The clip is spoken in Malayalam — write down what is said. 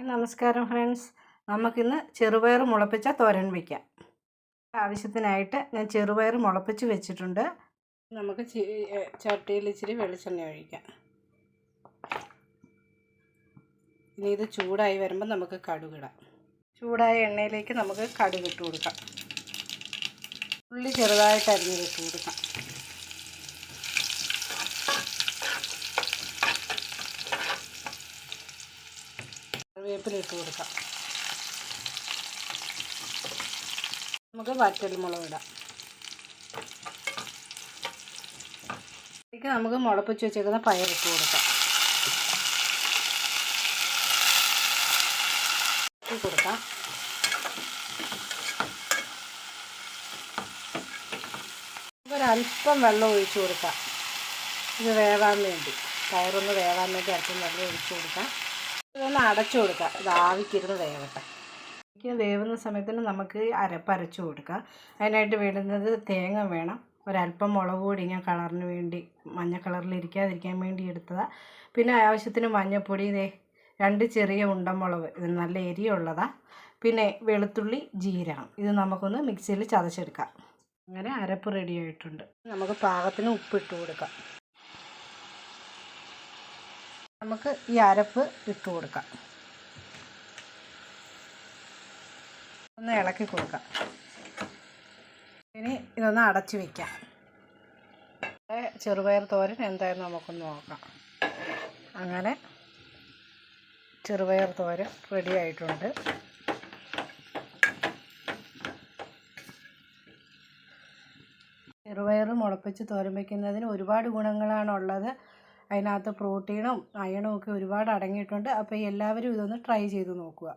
നമസ്കാരം ഫ്രണ്ട്സ്, നമുക്കിന്ന് ചെറുപയർ മുളപ്പിച്ച തോരൻ വയ്ക്കാം. ആവശ്യത്തിനായിട്ട് ഞാൻ ചെറുപയർ മുളപ്പിച്ച് വെച്ചിട്ടുണ്ട്. നമുക്ക് ചട്ടിയിൽ ഇച്ചിരി വെളിച്ചെണ്ണ ഒഴിക്കാം. ഇനി ഇത് ചൂടായി വരുമ്പോൾ നമുക്ക് കടുകിടാം. ചൂടായ എണ്ണയിലേക്ക് നമുക്ക് കടുക് ഇട്ട് കൊടുക്കാം. ഉള്ളി ചെറുതായിട്ട് അരിഞ്ഞിട്ട് കൊടുക്കാം. കറിവേപ്പില ഇട്ട് കൊടുക്കാം. നമുക്ക് വറ്റൽമുളക് ഇടാം. ഇതിലേക്ക് നമുക്ക് മുളപ്പിച്ച് വെച്ചേക്കുന്ന പയറിട്ട് കൊടുക്കാം. ഇട്ട് കൊടുക്കാം. ഒരല്പം വെള്ളം ഒഴിച്ച് കൊടുക്കാം. ഇത് വേവാൻ വേണ്ടി, പയറൊന്ന് വേവാൻ വേണ്ടി അല്പം വെള്ളം ഒഴിച്ച് കൊടുക്കാം. ഇതൊന്ന് അടച്ചു കൊടുക്കാം. ഇത് ആവിക്കിരുന്ന് വേവട്ടെ. വേവുന്ന സമയത്തിന് നമുക്ക് അരച്ച് കൊടുക്കാം. അതിനായിട്ട് വേണ്ടുന്നത് തേങ്ങ വേണം. ഒരല്പം മുളക് പൊടി ഞാൻ കളറിന് വേണ്ടി, മഞ്ഞ കളറിൽ ഇരിക്കാതിരിക്കാൻ വേണ്ടി എടുത്തതാണ്. പിന്നെ ആവശ്യത്തിന് മഞ്ഞൾപ്പൊടി, 2 ചെറിയ ഉണ്ടമുളക്, ഇത് നല്ല എരിയുള്ളതാണ്. പിന്നെ വെളുത്തുള്ളി, ജീരകം, ഇത് നമുക്കൊന്ന് മിക്സിയിൽ ചതച്ചെടുക്കാം. അങ്ങനെ അരപ്പ് റെഡി ആയിട്ടുണ്ട്. നമുക്ക് പാകത്തിന് ഉപ്പിട്ട് കൊടുക്കാം. നമുക്ക് ഈ അരപ്പ് ഇട്ട് കൊടുക്കാം. ഒന്ന് ഇളക്കി കൊടുക്കാം. ഇനി ഇതൊന്ന് അടച്ച് വയ്ക്കാം. ചെറുപയർ തോരൻ എന്തായാലും നമുക്കൊന്ന് നോക്കാം. അങ്ങനെ ചെറുപയർ തോരൻ റെഡി ആയിട്ടുണ്ട്. ചെറുപയർ മുളപ്പിച്ച് തോരൻ വയ്ക്കുന്നതിന് ഒരുപാട് ഗുണങ്ങളാണുള്ളത്. അതിനകത്ത് പ്രോട്ടീനും അയണും ഒക്കെ ഒരുപാട് അടങ്ങിയിട്ടുണ്ട്. അപ്പോൾ എല്ലാവരും ഇതൊന്ന് ട്രൈ ചെയ്ത് നോക്കുക.